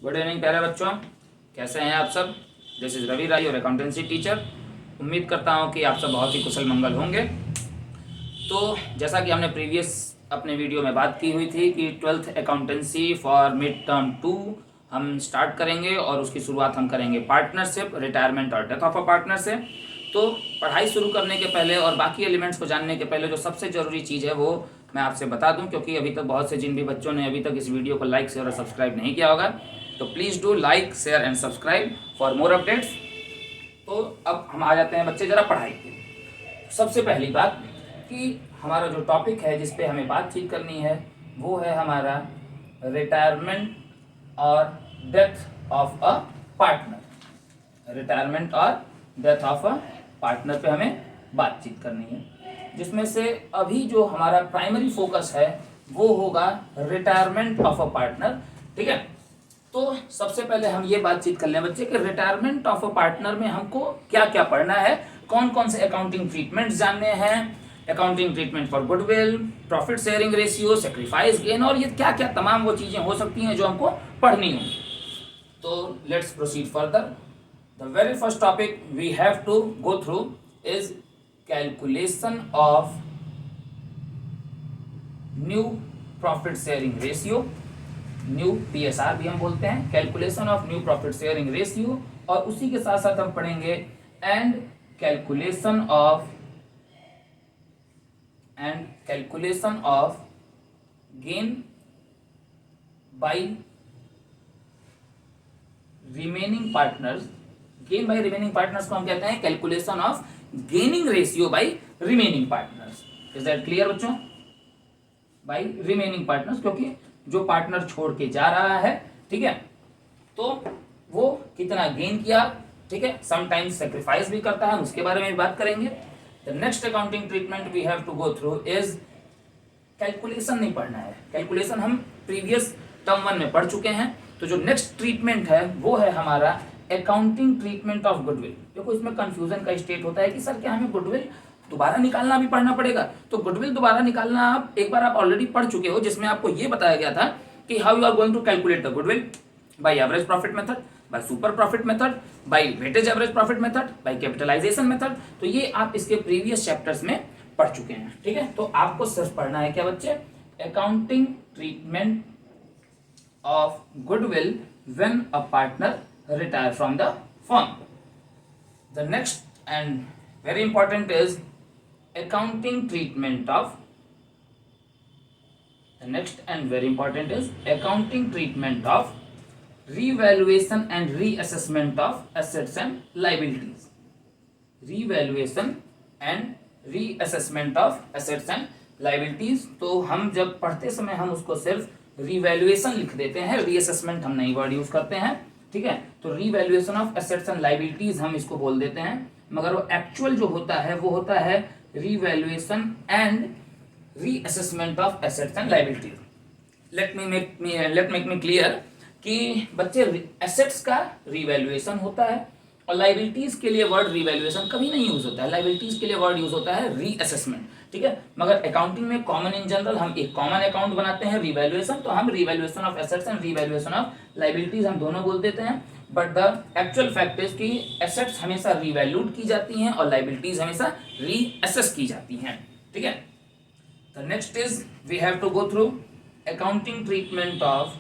Good evening प्यारे बच्चों, कैसे हैं आप सब। दिस इज़ रवि राय और अकाउंटेंसी टीचर। उम्मीद करता हूं कि आप सब बहुत ही कुशल मंगल होंगे। तो जैसा कि हमने प्रीवियस अपने वीडियो में बात की हुई थी कि 12th accountancy for mid term 2 हम स्टार्ट करेंगे और उसकी शुरुआत हम करेंगे पार्टनरशिप, रिटायरमेंट और डेथ ऑफ अ पार्टनर से। तो पढ़ाई शुरू करने के पहले और बाकी एलिमेंट्स को जानने के पहले जो सबसे ज़रूरी चीज़ है वो मैं आपसे बता दूं, क्योंकि अभी तक बहुत से जिन भी बच्चों ने अभी तक इस वीडियो को लाइक शेयर और सब्सक्राइब नहीं किया होगा, तो please do like share and subscribe for more updates. तो अब हम आ जाते हैं बच्चे ज़रा पढ़ाई पे। सबसे पहली बात कि हमारा जो टॉपिक है जिस पे हमें बातचीत करनी है वो है हमारा रिटायरमेंट और death of a partner. Retirement और डेथ ऑफ अ पार्टनर पे हमें बातचीत करनी है, जिसमें से अभी जो हमारा प्राइमरी फोकस है वो होगा रिटायरमेंट ऑफ अ पार्टनर। ठीक है, तो सबसे पहले हम ये बातचीत कर लें बच्चे कि रिटायरमेंट ऑफ अ पार्टनर में हमको क्या क्या पढ़ना है, कौन कौन से अकाउंटिंग ट्रीटमेंट्स जानने हैं, accounting treatment for goodwill, profit sharing ratio, sacrifice gain, और ये क्या क्या तमाम वो चीज़ें हो सकती हैं जो हमको पढ़नी होंगी। तो let's proceed further. The very first topic we have to go through is calculation of new profit sharing ratio, new PSR भी हम बोलते हैं, calculation of new profit sharing ratio. और उसी के साथ साथ हम पढ़ेंगे and calculation of gain by remaining partners. Gain by remaining partners को हम कहते हैं calculation of gaining ratio by remaining partners. Is that clear बच्चों? बाय रिमेनिंग पार्टनर्स, क्योंकि जो पार्टनर छोड़ के जा रहा है, ठीक है, तो वो कितना गेन किया, ठीक है, समटाइम्स सेक्रीफाइस भी करता है, हम उसके बारे में भी बात करेंगे। The next accounting treatment we have to go through is calculation नहीं पढ़ना है, कैलकुलेशन हम प्रीवियस टर्म 1 में पढ़ चुके हैं। तो जो नेक्स्ट ट्रीटमेंट है वो है हमारा अकाउंटिंग ट्रीटमेंट ऑफ गुडविल। देखो इसमें कंफ्यूजन का स्टेट होता है कि सर क्या हमें गुडविल दोबारा निकालना भी पढ़ना पड़ेगा? तो गुडविल दोबारा निकालना आप एक बार आप ऑलरेडी पढ़ चुके हो, जिसमें आपको ये बताया गया था कि how you are going to calculate the goodwill by average profit method, by super profit method, by weightage average profit method, by capitalisation method. तो ये आप इसके प्रीवियस चैप्टर्स में पढ़ चुके हैं। ठीक है, तो आपको सिर्फ पढ़ना है क्या बच्चे? Accounting treatment of goodwill when a partner retire from the firm. The next and very important is accounting treatment of the next and very important is accounting treatment of revaluation and reassessment of assets and liabilities, revaluation and reassessment of assets and liabilities। तो हम जब पढ़ते समय हम उसको सिर्फ revaluation लिख देते हैं, reassessment हम नई वर्ड यूज करते हैं। ठीक है, तो revaluation of assets and liabilities हम इसको बोल देते हैं, मगर वो एक्चुअल जो होता है वो होता है revaluation and reassessment of assets and liabilities. Let make me clear कि बच्चे एसेट्स का रिवैल्यूएशन होता है और लायबिलिटीज के लिए वर्ड रिवैल्यूएशन कभी नहीं यूज होता है, लायबिलिटीज के लिए वर्ड यूज होता है रीअसेसमेंट। ठीक है, मगर अकाउंटिंग में कॉमन इन जनरल हम एक कॉमन अकाउंट बनाते हैं रिवैल्यूएशन, तो हम revaluation of assets and revaluation of liabilities हम दोनों बोल देते हैं। But the actual fact is कि एसेट्स हमेशा रीवैल्यूड की जाती हैं और लायबिलिटीज हमेशा रीअसेस की जाती हैं। ठीक है, the next is we have to go through accounting treatment of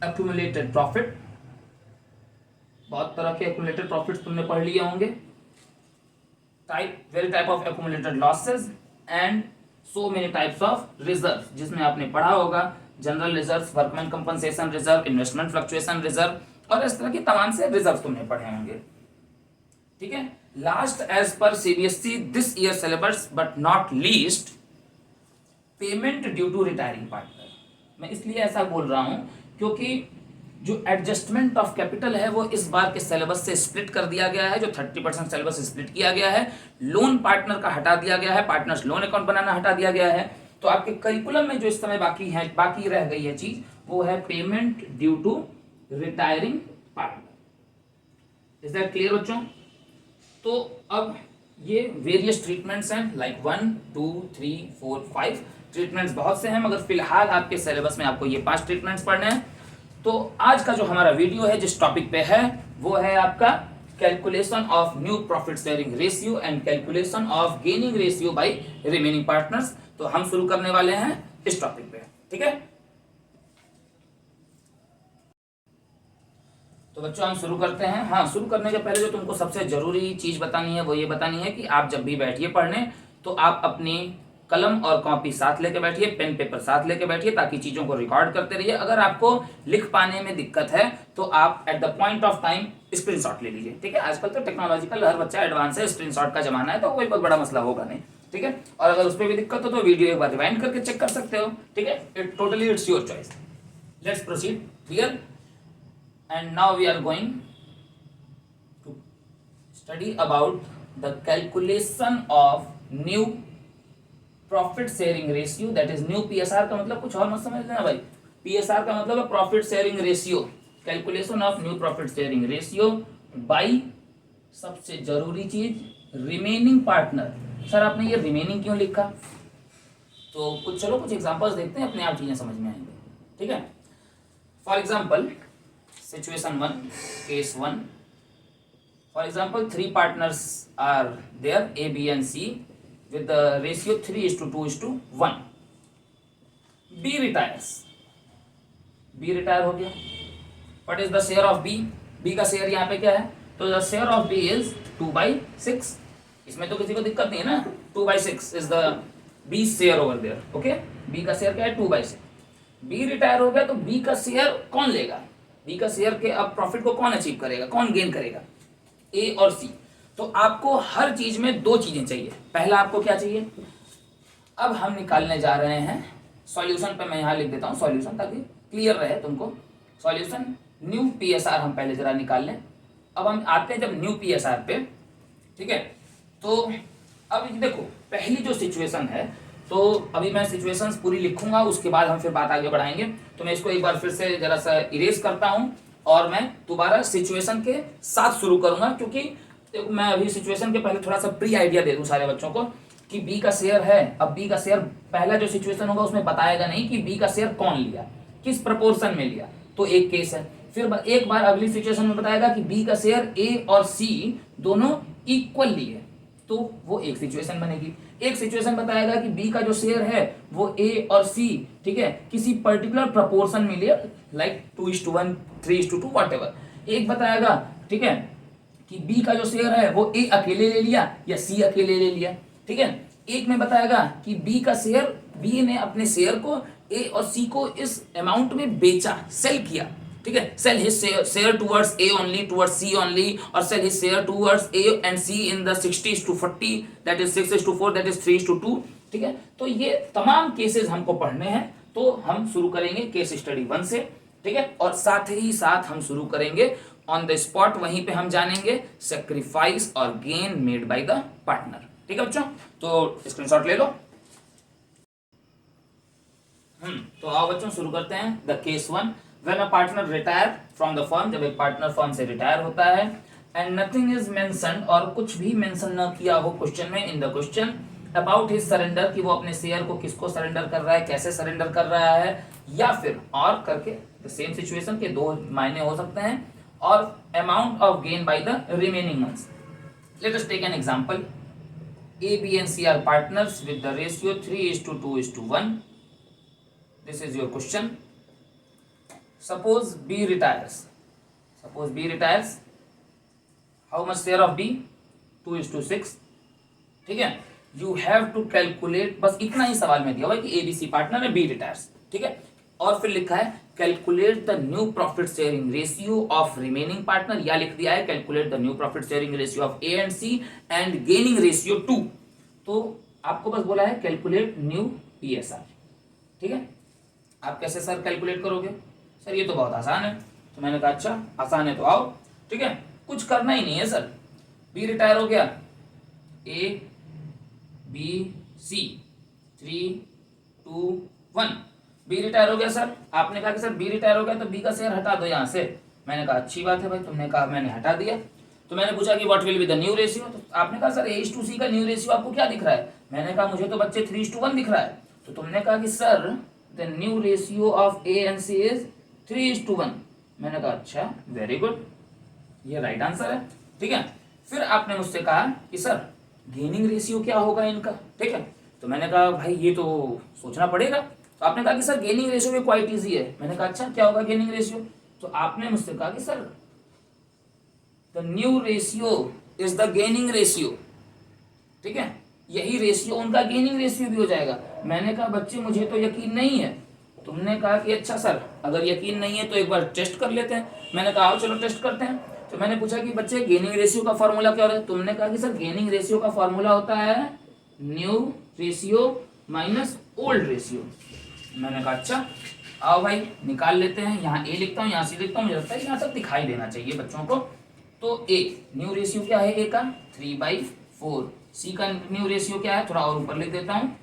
accumulated profit. बहुत तरह के एक्यूमुलेटेड प्रॉफिट्स तुमने पढ़ लिए होंगे, type of accumulated losses and so many types of reserve, जिसमें आपने पढ़ा होगा general reserve, workman compensation reserve, investment fluctuation reserve, और इस तरह की तमाम से रिजर्व तुमने पढ़े होंगे। ठीक है, last as per CBSE this year syllabus but not least payment due to retiring partner. मैं इसलिए ऐसा बोल रहा हूं क्योंकि जो एडजस्टमेंट ऑफ कैपिटल है वो इस बार के सिलेबस से स्प्लिट कर दिया गया है, जो 30% सिलेबस स्प्लिट किया गया है, लोन पार्टनर का हटा दिया गया है, पार्टनर्स लोन अकाउंट बनाना हटा दिया गया है। तो आपके करिकुलम में जो इस समय बाकी रह गई है चीज वो है payment due to retiring partner. Is that clear बच्चों? तो अब ये वेरियस ट्रीटमेंट्स हैं, लाइक 1 2 3 4 5 ट्रीटमेंट्स बहुत से हैं, मगर फिलहाल आपके सिलेबस में आपको ये 5 ट्रीटमेंट्स पढ़ने हैं। तो आज का जो हमारा वीडियो है जिस टॉपिक पे है वो है आपका calculation of new profit sharing ratio and calculation of gaining ratio by remaining partners. तो हम शुरू करने वाले हैं इस टॉपिक पे, ठीक है। तो बच्चों हम शुरू करते हैं। हाँ, शुरू करने के पहले जो तुमको सबसे जरूरी चीज बतानी है वो ये बतानी है कि आप जब भी बैठिए पढ़ने तो आप अपनी कलम और कॉपी साथ लेके बैठिए, पेन पेपर साथ लेके बैठिए, ताकि चीजों को रिकॉर्ड करते रहिए। अगर आपको लिख पाने में दिक्कत है तो आप at the point of time screenshot ले लीजिए, ठीक है। आजकल तो टेक्नोलॉजिकल हर बच्चा एडवांस है, स्क्रीनशॉट का जमाना है, तो कोई बहुत बड़ा मसला होगा नहीं, ठीक है। और अगर उस पर भी दिक्कत हो तो वीडियो एक बार रिवाइंड करके चेक कर सकते हो, ठीक है। It's your choice. Let's proceed. Clear? And now we are going to study about the calculation of new profit sharing ratio, that is new PSR का मतलब कुछ और मत समझ लेना भाई। पीएसआर का मतलब है profit sharing ratio, calculation of new profit sharing ratio by, सबसे जरूरी चीज, रिमेनिंग पार्टनर। सर आपने ये रिमेनिंग क्यों लिखा? तो कुछ चलो कुछ एग्जांपल्स देखते हैं, अपने आप चीजें समझ में आएंगे, ठीक है। For example situation 1, case 1। For example 3 partners are there, A B and C, with the ratio 3:2:1. B retires. B retire हो गया। What is the share of B? B का शेयर यहाँ पे क्या है? तो the share of B is 2/6. इसमें तो किसी को दिक्कत नहीं है ना। 2/6 is the B share over there. Okay? B का शेयर क्या है? 2/6. B रिटायर हो गया तो B का शेयर कौन लेगा? B का शेयर के अब प्रॉफिट को कौन अचीव करेगा, कौन गेन करेगा? A और C। तो आपको हर चीज में 2 चीजें चाहिए। पहला आपको क्या चाहिए? अब हम निकालने जा रहे हैं सॉल्यूशन पे, मैं यहां लिख देता हूं सॉल्यूशन ताकि क्लियर रहे तुमको। सॉल्यूशन न्यू पीएसआर हम पहले जरा निकाल लें। अब हम आते हैं जब न्यू पीएसआर पे, ठीक है। तो अब देखो पहली जो सिचुएशन है, तो अभी मैं सिचुएशंस पूरी लिखूंगा, उसके बाद हम फिर बात आगे बढ़ाएंगे। तो मैं इसको एक बार फिर से जरा सा इरेज करता हूं और मैं दोबारा सिचुएशन के साथ शुरू करूंगा, क्योंकि मैं अभी सिचुएशन के पहले थोड़ा सा प्री आइडिया दे दूं सारे बच्चों को कि बी का शेयर है। अब बी का शेयर पहला जो सिचुएशन होगा उसमें बताएगा नहीं कि बी का शेयर कौन लिया, किस प्रपोर्शन में लिया, तो एक केस है। फिर एक बार अगली सिचुएशन में बताएगा कि बी का शेयर ए और सी दोनों इक्वल लिए, तो वो एक सिचुएशन बनेगी। एक सिचुएशन बताएगा कि बी का जो शेयर है वो ए और सी, ठीक है, किसी पर्टिकुलर प्रपोर्शन में लिया, लाइक 2:1, 3:2, व्हाटएवर। एक बताएगा, ठीक है, कि बी का जो शेयर है वो ए अकेले ले लिया या सी अकेले ले लिया, ठीक है। एक में बताएगा कि बी का शेयर, बी ने अपने शेयर को ए और सी को इस अमाउंट में बेचा, सेल किया, ठीक है, sell his share towards A only, towards C only, और sell his share towards A and C in the 60:40, that is 6:4, that is 3:2, ठीक है। तो ये तमाम केसेस हमको पढ़ने हैं, तो हम शुरू करेंगे केस स्टडी 1 से, ठीक है। और साथ ही साथ हम शुरू करेंगे ऑन द स्पॉट, वहीं पे हम जानेंगे सेक्रीफाइस और gain made by the partner, ठीक है बच्चों। तो स्क्रीनशॉट ले लो। तो आओ बच्चों शुरू करते हैं the case 1। When a partner retire from the firm, जब एक पार्टनर फर्म से रिटायर होता है, एंड नथिंग इज मेंशन्ड, और कुछ भी मेंशन न किया हो क्वेश्चन में, in the question about his surrender, कि वो अपने शेयर को किसको सरेंडर कर रहा है, कैसे सरेंडर कर रहा है, या फिर और करके द सेम सिचुएशन के 2 मायने हो सकते हैं, और amount of gain by the remaining ones. Let us take an example. A, B and C are partners with the ratio 3:2:1. This is your question. Suppose B retires. Suppose B retires. How much share of B? 2:6. ठीक है। You have to calculate, बस इतना ही सवाल में दिया हुआ है कि A, B, C पार्टनर है, B retires, ठीक है। और फिर लिखा है calculate the new profit sharing ratio of remaining partner, या लिख दिया है calculate the new profit sharing ratio of A and C and gaining ratio 2। तो आपको बस बोला है कैलकुलेट न्यू पीएसआर, ठीक है। आप कैसे सर कैलकुलेट करोगे? सर ये तो बहुत आसान है। तो मैंने कहा अच्छा आसान है तो आओ, ठीक है, कुछ करना ही नहीं है सर। बी रिटायर हो गया, A B C, 3, 2, 1, B retire हो गया। सर आपने कहा कि सर बी रिटायर हो गया तो बी का शेयर हटा दो यहाँ से। मैंने कहा अच्छी बात है भाई, तुमने कहा, मैंने हटा दिया। तो मैंने पूछा कि what will be the new ratio, तो आपने कहा सर A/C का न्यू रेशियो आपको क्या दिख रहा है? मैंने कहा मुझे तो बच्चे 3:1 दिख रहा है। तो तुमने कहा कि sir the new ratio of A and C is 3:1। मैंने कहा अच्छा, वेरी गुड, ये राइट आंसर है। ठीक है, फिर आपने मुझसे कहा कि सर गेनिंग रेशियो क्या होगा इनका। ठीक है, तो मैंने कहा भाई ये तो सोचना पड़ेगा। तो आपने कहा कि सर गेनिंग रेशियो भी क्वाइट इजी है। मैंने कहा अच्छा, क्या होगा गेनिंग रेशियो? तो आपने मुझसे कहा कि sir the new ratio is the gaining ratio. ठीक है, यही रेशियो उनका गेनिंग रेशियो भी हो जाएगा। मैंने कहा बच्चे मुझे तो यकीन नहीं है। तुमने कहा कि अच्छा सर, अगर यकीन नहीं है तो एक बार टेस्ट कर लेते हैं। मैंने कहा आओ चलो टेस्ट करते हैं। तो मैंने पूछा कि बच्चे गेनिंग रेशियो का फॉर्मूला क्या होता है? तुमने कहा कि सर गेनिंग रेशियो का फॉर्मूला होता है new ratio minus old ratio. मैंने कहा अच्छा, आओ भाई निकाल लेते हैं। यहाँ ए लिखता हूँ, यहाँ सी लिखता हूँ, मुझे लगता है यहाँ तक दिखाई देना चाहिए बच्चों को। तो ए न्यू रेशियो क्या है? ए का 3/4। सी का न्यू रेशियो क्या है? थोड़ा और ऊपर लिख देता हूँ।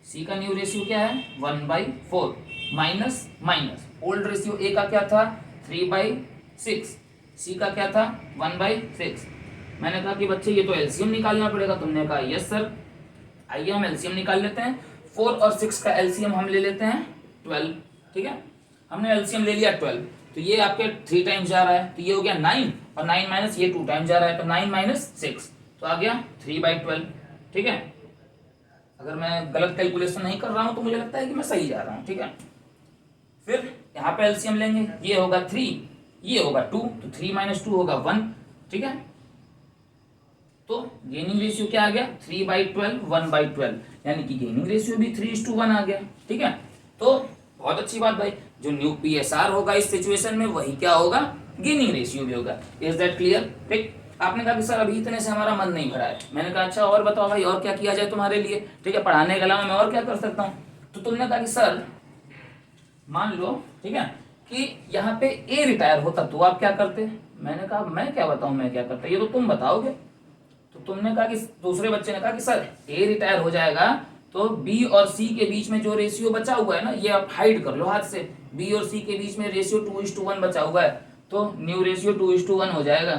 सी का न्यू रेशियो क्या है? 1/4 minus minus old ratio A का क्या था? 3/6। सी का क्या था? 1/6। मैंने कहा कि बच्चे ये तो एलसीएम निकालना पड़ेगा। तुमने कहा यस सर, आइए हम एलसीएम निकाल लेते हैं। 4 और 6 का एलसीएम हम ले लेते हैं 12। ठीक है, हमने एलसीएम ले लिया 12, तो ये आपके 3 टाइम्स जा रहा है, तो ये हो गया 9, और 9 माइनस ये 2 टाइम्स जा रहा है, तो 9 माइनस 6 तो आ गया 3/12। ठीक है, अगर मैं गलत कैलकुलेशन नहीं कर रहा हूं तो मुझे लगता है कि मैं सही जा रहा हूं। ठीक है, फिर यहाँ पे एलसीएम लेंगे, ये होगा 3, ये होगा 2, तो 3 माइनस 2 होगा 1। ठीक है, तो गेनिंग रेशियो क्या आ गया? 3/12, 1/12, यानी कि गेनिंग रेशियो भी 3:1 आ गया। ठीक है, तो बहुत अच्छी बात भाई, जो न्यू PSR होगा इस सिचुएशन में वही क्या होगा? गेनिंग रेशियो भी होगा। Is that clear? ठीक, आपने कहा कि सर अभी इतने से हमारा मन नहीं भरा है। मैंने कहा अच्छा और बताओ भाई, और क्या किया जाए तुम्हारे लिए? ठीक है, पढ़ाने के अलावा मैं और क्या कर सकता हूँ? तो तुमने कहा कि सर मान लो, ठीक है, कि यहाँ पे ए रिटायर होता तो आप क्या करते? मैंने कहा मैं क्या बताऊं मैं क्या करता, ये तो तुम बताओगे। तो तुमने कहा कि दूसरे बच्चे ने कहा कि सर ए रिटायर हो जाएगा तो बी और सी के बीच में जो रेशियो बचा हुआ है ना, ये आप हाइड कर लो हाथ से। बी और सी के बीच में रेशियो 2:1 बचा हुआ है, तो न्यू रेशियो 2:1 हो जाएगा।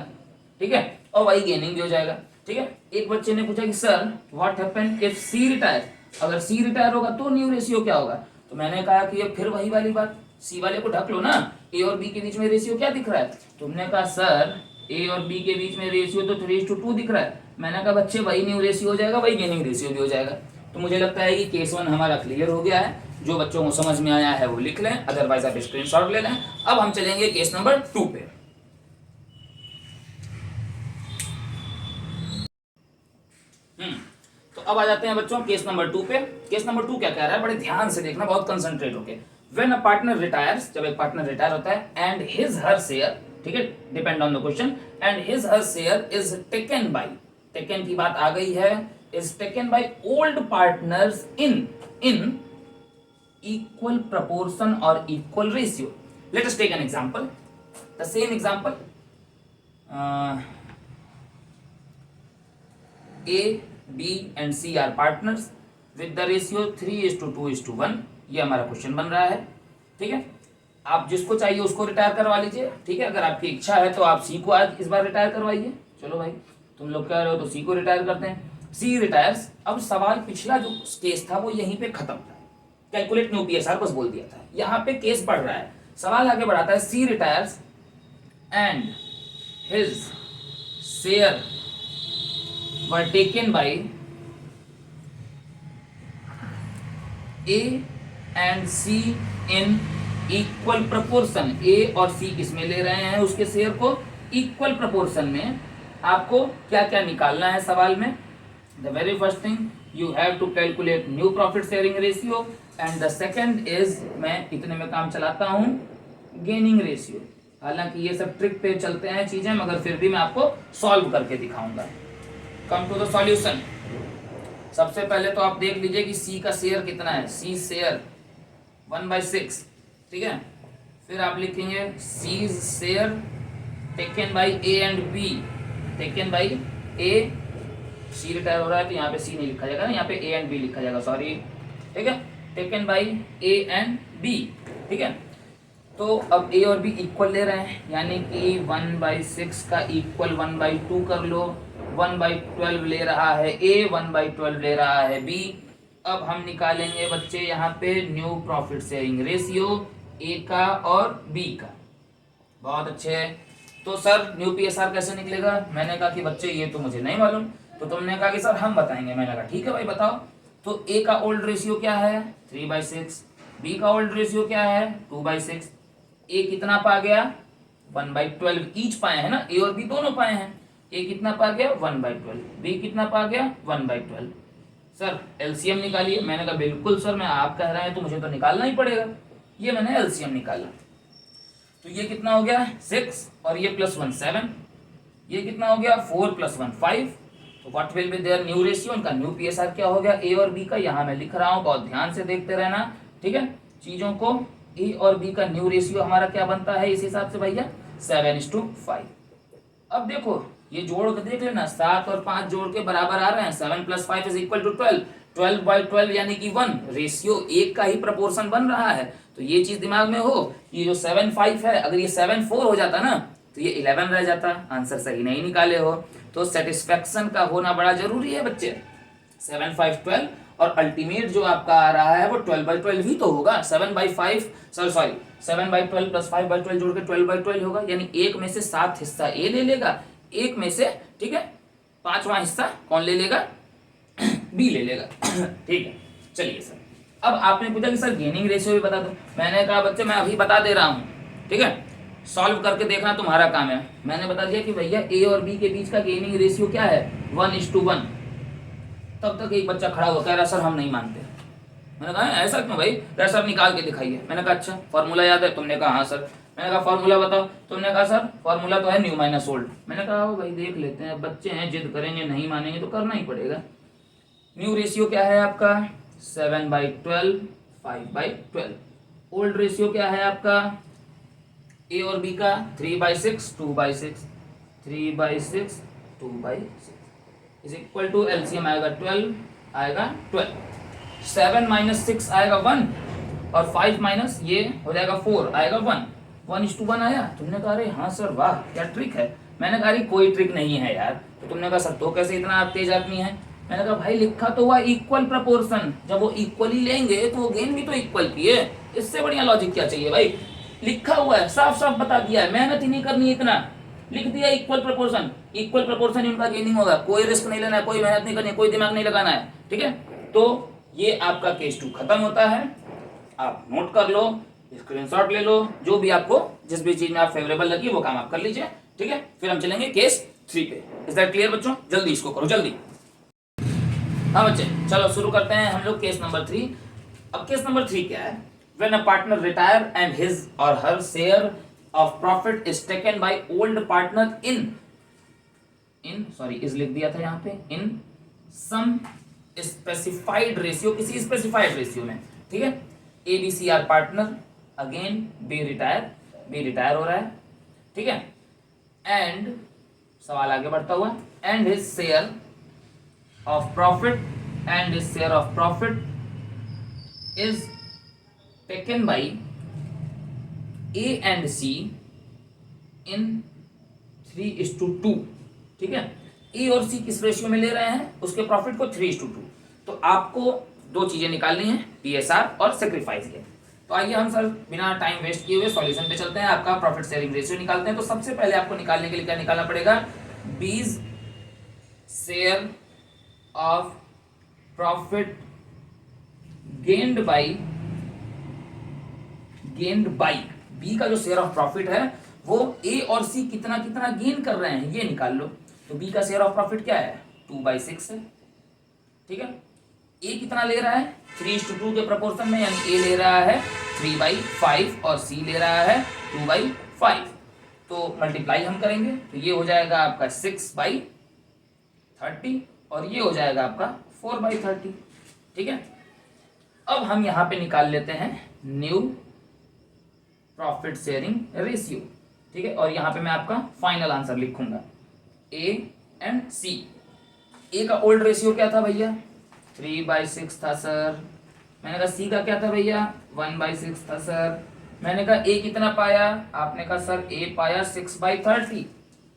ठीक है, और वही गेनिंग भी हो जाएगा। ठीक है, एक बच्चे ने पूछा कि sir what happened if C retire, अगर सी रिटायर होगा तो न्यू रेशियो क्या होगा? तो मैंने कहा कि ये फिर वही वाली बात, सी वाले को ढक लो ना, ए और बी के बीच में रेशियो क्या दिख रहा है? तुमने कहा सर ए और बी के बीच में रेशियो तो 3:2 दिख रहा है। मैंने कहा बच्चे वही न्यू रेशियो हो जाएगा, वही गेनिंग रेशियो भी हो जाएगा। तो मुझे लगता है कि केस 1 हमारा क्लियर हो गया है। जो बच्चों को समझ में आया है वो लिख लें, अदरवाइज आप स्क्रीनशॉट ले लें। अब हम चलेंगे केस नंबर 2 पे। तो अब आ जाते हैं बच्चों केस नंबर 2 पे। केस नंबर 2 क्या कह रहा है, बड़े ध्यान से देखना, बहुत कंसंट्रेट होके। व्हेन अ पार्टनर रिटायर्स, जब एक पार्टनर रिटायर होता है, एंड हिज हर शेयर, ठीक है, depend on the question, and his her share is taken by, taken की बात आ गई है, is taken by old partners in equal proportion or equal ratio. Let us take an example, the same example. A, B and C are partners with the ratio 3:2:1. ये हमारा question बन रहा है। ठीक है, आप जिसको चाहिए उसको रिटायर करवा लीजिए। ठीक है, अगर आपकी इच्छा है तो आप सी को आज इस बार रिटायर करवाइए। चलो भाई, तुम लोग कह रहे हो तो सी को रिटायर करते हैं। सी रिटायर्स। अब सवाल पिछला जो केस था वो यहीं पे खत्म था, कैलकुलेट न्यू PSR बस बोल दिया था। यहाँ पे केस बढ़ रहा है, सवाल आगे बढ़ाता है। C retires and his share were taken by A and C in equal proportion. A और सी किसमें ले रहे हैं उसके शेयर को? इक्वल प्रपोर्शन में। आपको क्या क्या निकालना है सवाल में? The very first thing you have to calculate new profit sharing ratio, and the second is, मैं इतने में काम चलाता हूं, गेनिंग रेशियो। हालांकि ये सब ट्रिक पे चलते हैं चीजें, मगर फिर भी मैं आपको सॉल्व करके दिखाऊंगा। Come to the solution. सबसे पहले तो आप देख लीजिए कि सी का शेयर कितना है। C share 1/6। ठीक है, फिर आप लिखेंगे C share taken by A and B, taken by A. C retire हो रहा है तो यहाँ पे सी नहीं लिखा जाएगा ना, यहाँ पे ए एंड बी लिखा जाएगा, सॉरी। ठीक है, taken by A and B. ठीक है, तो अब ए और बी इक्वल ले रहे हैं, यानी कि 1/6 का इक्वल 1/2 कर लो। 1/12 ले रहा है ए, 1/12 ले रहा है बी। अब हम निकालेंगे बच्चे यहाँ पे new profit sharing ratio A का और बी का। बहुत अच्छे। तो सर न्यू पीएसआर कैसे निकलेगा? मैंने कहा कि बच्चे ये तो मुझे नहीं मालूम। तो तुमने कहा कि सर हम बताएंगे। मैंने कहा ठीक है भाई बताओ। तो ए का ओल्ड रेशियो क्या है? 3/6। बी का ओल्ड रेशियो क्या है? 2/6। ए कितना पा गया? 1/12 ईच पाए हैं ना, ए और बी दोनों पाए हैं। ए कितना पा गया? 1/12। बी कितना पा गया? 1/12। सर एलसीएम निकालिए। मैंने कहा बिल्कुल सर, मैं आप कह रहे हैं तो मुझे तो निकालना ही पड़ेगा। ये मैंने एलसीएम निकाला। तो ये कितना हो गया? 6 और ये +1 7। ये कितना हो गया? 4 + 1 5। तो what will be their new ratio? इनका न्यू पीएसआर क्या हो गया ए और बी का? यहाँ मैं लिख रहा हूँ, बहुत ध्यान से देखते रहना, ठीक है चीजों को। ए और बी का न्यू रेशियो हमारा क्या बनता है इस हिसाब से भैया? 7:5। अब देखो ये जोड़ के देख लेना, 7 और 5 जोड़ के बराबर आ रहे हैं। 7 + 5 = 12। 12/12 यानी कि 1। रेशियो एक का ही प्रपोर्शन बन रहा है। तो ये चीज दिमाग में हो, ये जो 7 5 है, अगर ये 7 4 हो जाता ना तो ये 11 रह जाता। आंसर सही नहीं निकाले हो। तो सेटिस्फेक्शन का होना बड़ा जरूरी है बच्चे। 7 5 12 और अल्टीमेट जो आपका आ रहा है वो 12/12 ही तो होगा। 7/5 सॉरी 7/12 + 5/12 जोड़ के 12/12 होगा। यानी एक में से 7 हिस्सा ए ले लेगा, एक में से, ठीक है, 5वां हिस्सा कौन ले लेगा? बी ले लेगा। ठीक है चलिए सर। अब आपने पूछा कि सर गेनिंग रेशियो भी बता दो। मैंने कहा बच्चे मैं अभी बता दे रहा हूँ, ठीक है, सॉल्व करके देखना तुम्हारा काम है। मैंने बता दिया कि भैया ए और बी के बीच का गेनिंग रेशियो क्या है? 1:1। तब तक एक बच्चा खड़ा हुआ कह रहा सर हम नहीं मानते। मैंने कहा ऐसा क्यों भाई? कह सर निकाल के दिखाइए। मैंने कहा अच्छा फॉर्मूला याद है? तुमने कहा हाँ सर। मैंने कहा फॉर्मूला बताओ। तुमने कहा सर फॉर्मूला तो है न्यू माइनस ओल्ड। मैंने कहा भाई देख लेते हैं, बच्चे हैं जिद करेंगे नहीं मानेंगे तो करना ही पड़ेगा। न्यू रेशियो क्या है आपका? 7/12 5/12। ओल्ड रेशियो क्या है आपका ए और बी का? 3/6 2/6। 3/6 2/6 इज इक्वल टू एलसीएम आएगा 12, आएगा 12। 7 - 6 आएगा 1 और 5 - ये हो जाएगा 4, आएगा 1। 1:1 आया। तुमने कहा अरे हाँ सर वाह क्या ट्रिक है। मैंने कहा कोई ट्रिक नहीं है यार। तो तुमने कहा सर तो कैसे इतना आप तेज आदमी है? मैंने कहा भाई लिखा तो हुआ इक्वल प्रपोर्शन, जब वो इक्वली लेंगे तो वो गेन भी तो इक्वल की है। इससे बढ़िया लॉजिक क्या चाहिए भाई? लिखा हुआ है, साफ साफ बता दिया है, मेहनत ही नहीं करनी इतना। लिख दिया इक्वल प्रपोर्शन, इक्वल प्रपोर्शन इनका गेनिंग होगा। कोई रिस्क नहीं लेना है, कोई मेहनत नहीं करनी है, कोई दिमाग नहीं लगाना है, ठीक है। तो ये आपका केस 2 खत्म होता है। आप नोट कर लो, स्क्रीनशॉट ले लो, जो भी आपको जिस भी चीज में आप फेवरेबल लगी वो काम आप कर लीजिए, ठीक है। फिर हम चलेंगे केस 3 पे। इज दैट क्लियर बच्चों? जल्दी इसको करो जल्दी। हाँ बच्चे चलो शुरू करते हैं हम लोग केस नंबर 3। अब केस नंबर 3 क्या है? When a partner retire and his or her share of profit is taken by old partner is लिख दिया था यहाँ पे in some specified ratio, किसी specified ratio में, ठीक है। A B C are partner, again B retire हो रहा है, ठीक है। And सवाल आगे बढ़ता हुआ, and his share of profit is taken by A and C in 3:2, ठीक है। ए और सी किस रेशियो में ले रहे हैं? उसके प्रॉफिट को 3:2। तो आपको दो चीजें निकालनी है, पीएसआर और सेक्रीफाइस के। तो आइए हम सर बिना टाइम वेस्ट किए हुए सॉल्यूशन पे चलते हैं। आपका प्रॉफिट शेयरिंग रेशियो निकालते हैं। तो सबसे पहले आपको निकालने के लिए क्या निकालना पड़ेगा? B's share of profit gained by B का जो शेयर ऑफ प्रॉफिट है वो ए और सी कितना कितना गेन कर रहे हैं ये निकाल लो। तो बी का शेयर ऑफ प्रॉफिट क्या है? 2/6 है, ठीक है। ए कितना ले रहा है? 3:2 के प्रपोर्शन में, यानी ए ले रहा है 3/5 और सी ले रहा है 2/5। तो मल्टीप्लाई हम करेंगे तो ये हो जाएगा आपका 6/30 और ये हो जाएगा आपका 4/30, ठीक है। अब हम यहाँ पे निकाल लेते हैं न्यू प्रॉफिट शेयरिंग रेशियो, ठीक है। और यहाँ पे मैं आपका फाइनल आंसर लिखूंगा ए एंड सी। ए का ओल्ड रेशियो क्या था भैया? 3/6 था सर। मैंने कहा सी का क्या था भैया? 1/6 था सर। मैंने कहा ए कितना पाया, आपने कहा सर ए पाया 6/30,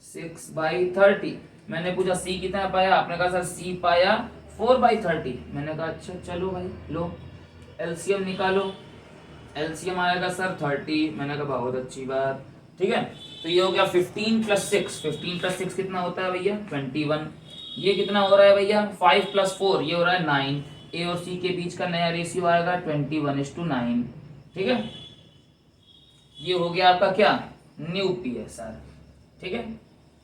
6/30। मैंने पूछा सी कितना पाया, आपने कहा सर सी पाया 4/30। मैंने कहा अच्छा चलो भाई लो एलसीएम निकालो, एलसीएम आएगा सर 30। मैंने कहा बहुत अच्छी बात, ठीक है। तो ये हो गया 15 + 6, 15 + 6 कितना होता है भैया 21। ये कितना हो रहा है भैया 5 + 4, ये हो रहा है 9। ए और सी के बीच का नया रेशियो आएगा 21:9, ठीक है। ये हो गया आपका क्या न्यू पीएसआर, ठीक है।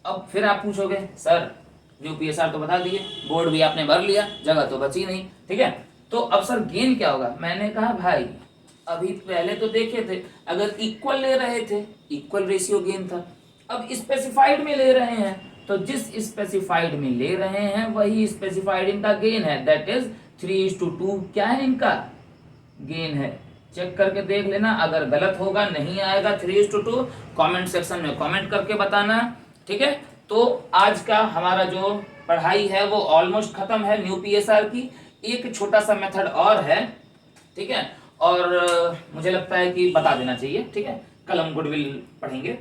अब फिर आप पूछोगे सर न्यू पीएसआर तो बता दिए, बोर्ड भी आपने भर लिया, जगह तो बची नहीं, ठीक है। तो अब सर गेन क्या होगा, मैंने कहा भाई अभी पहले तो देखे थे अगर इक्वल ले रहे थे इक्वल रेशियो गेन था, अब स्पेसिफाइड में ले रहे हैं तो जिस स्पेसिफाइड में ले रहे हैं वही स्पेसिफाइड इनका गेन है, दैट इज 3:2 क्या है इनका गेन है। चेक करके देख लेना, अगर गलत होगा नहीं आएगा 3:2 कमेंट सेक्शन में कमेंट करके बताना, ठीक है। तो आज का हमारा जो पढ़ाई है वो ऑलमोस्ट खत्म है न्यू पीएसआर की। एक छोटा सा मेथड और है, ठीक है, और मुझे लगता है कि बता देना चाहिए, ठीक है। कल हम गुडविल पढ़ेंगे,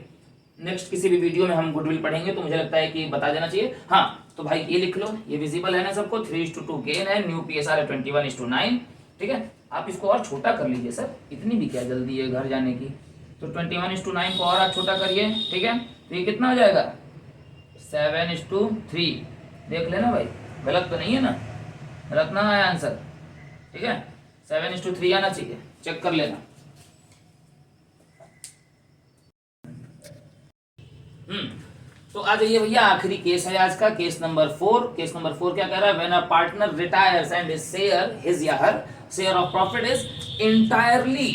नेक्स्ट किसी भी वीडियो में हम गुडविल पढ़ेंगे, तो मुझे लगता है कि बता देना चाहिए। हाँ तो भाई ये लिख लो, ये विजिबल है ना सबको, 3:2 गेन है, न्यू पीएसआर है 21:9, ठीक है। आप इसको और छोटा कर लीजिए सर, इतनी भी क्या जल्दी है घर जाने की, तो 21:9 को और आप छोटा करिए, ठीक है। तो ये कितना हो जाएगा 7:3, देख लेना भाई गलत तो नहीं है ना, गलत ना आया आंसर, ठीक है। 7:3 आना चाहिए, चेक कर लेना। तो आ जाइए भैया, आखिरी केस है आज का, केस नंबर 4। केस नंबर 4 क्या कह रहा है, when a partner retires and his या her share of profit is entirely,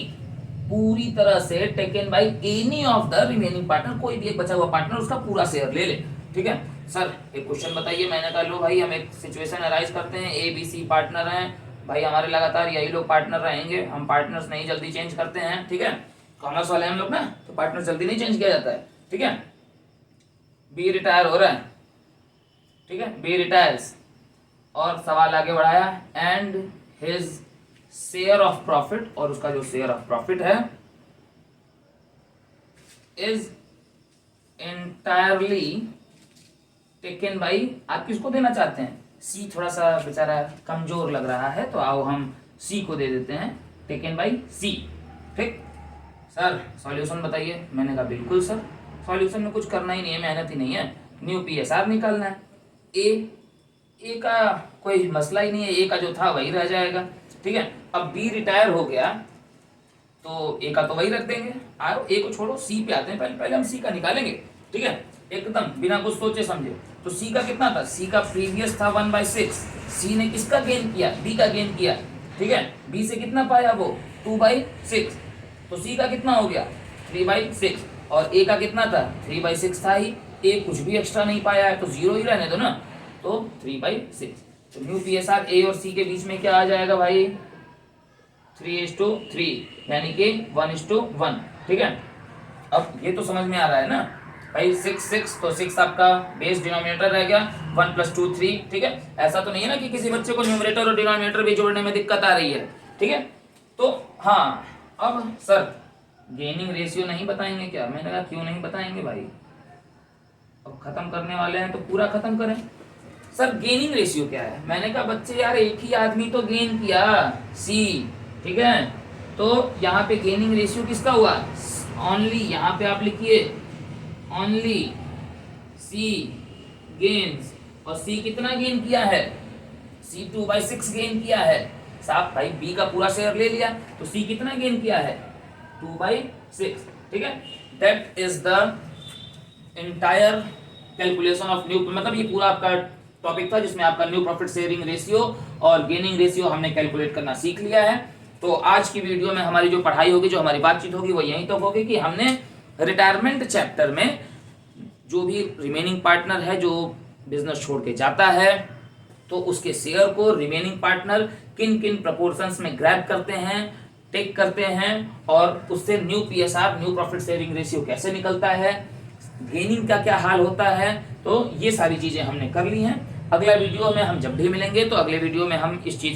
पूरी तरह से taken by any of the remaining partner, कोई भी एक बचा हुआ पार्टनर उसका पूरा शेयर ले ले, ठीक है। सर एक क्वेश्चन बताइए, मैंने कहा लो भाई हम एक सिचुएशन अराइज करते हैं, ए बी सी पार्टनर हैं भाई, हमारे लगातार यही लोग पार्टनर रहेंगे, हम पार्टनर्स नहीं जल्दी चेंज करते हैं, ठीक है। कॉमर्स वाले हम लोग ना, तो पार्टनर जल्दी नहीं चेंज किया जाता है, ठीक है। बी रिटायर हो रहा है, ठीक है, बी रिटायर्स, और सवाल आगे बढ़ाया and his share of profit, और उसका जो शेयर ऑफ प्रॉफिट है इज एंटायरली टेकन बाई, आप किसको देना चाहते हैं, सी, थोड़ा सा बेचारा कमजोर लग रहा है तो आओ हम सी को दे देते हैं, टेकन बाई सी, ठीक। सर सॉल्यूशन बताइए, मैंने कहा बिल्कुल सर, सॉल्यूशन में कुछ करना ही नहीं है, मेहनत ही नहीं है, न्यू पीएसआर निकालना है। ए का कोई मसला ही नहीं है, ए का जो था वही रह जाएगा, ठीक है। अब बी रिटायर हो गया तो ए का तो वही रख देंगे, आओ ए को छोड़ो सी पे आते हैं, पहले हम सी का निकालेंगे, ठीक है, एकदम बिना कुछ सोचे समझे। तो सी का कितना था, सी का प्रीवियस था 1/6, सी ने किसका गेन किया, बी का गेन किया, ठीक है। बी से कितना पाया वो 2/6, तो सी का कितना हो गया 3/6, और ए का कितना था 3/6 था ही, ए कुछ भी एक्स्ट्रा नहीं पाया है तो 0 ही रहने दो ना, तो 3/6। तो न्यू पीएसआर ए और सी के बीच में क्या आ जाएगा भाई 3:3, यानी कि 1:1, ठीक है। अब ये तो समझ में आ रहा है ना भाई, 6 तो 6 आपका बेस डिनोमिनेटर रह गया, 1 + 2 3, ठीक है। ऐसा तो नहीं है ना कि किसी बच्चे को न्यूमरेटर और डिनोमिनेटर भी जोड़ने में दिक्कत आ रही है, ठीक है। तो हाँ अब सर गेनिंग रेशियो नहीं बताएंगे क्या, मैंने कहा क्यों नहीं बताएंगे भाई, अब खत्म करने वाले हैं तो पूरा खत्म करें। सर गेनिंग रेशियो क्या है, मैंने कहा बच्चे यार एक ही आदमी तो गेन किया सी, ठीक है। तो यहाँ पे गेनिंग रेशियो किसका हुआ, ओनली, यहाँ पे आप लिखिए ओनली सी गेन्स, और सी कितना गेन किया है, सी 2/6 गेन किया है, साहब भाई बी का पूरा शेयर ले लिया तो सी कितना गेन किया है 2/6, ठीक है। That is the entire calculation of new, मतलब ये पूरा आपका टॉपिक था जिसमें आपका न्यू प्रॉफिट शेयरिंग रेशियो और गेनिंग रेशियो हमने कैलकुलेट करना सीख लिया है। तो आज की वीडियो में हमारी जो पढ़ाई होगी, जो हमारी बातचीत होगी वो यहीं तक होगी कि हमने रिटायरमेंट चैप्टर में जो भी रिमेनिंग पार्टनर है जो बिजनेस छोड़ के जाता है तो उसके शेयर को रिमेनिंग पार्टनर किन किन प्रपोर्शंस में ग्रैब करते हैं, टेक करते हैं, और उससे new PSR new profit sharing ratio कैसे निकलता है, गेनिंग का क्या हाल होता है। तो ये सारी चीजें हमने कर ली हैं। अगला वीडियो में हम जब भी मिलेंगे तो अगले वीडियो में हम इस चीज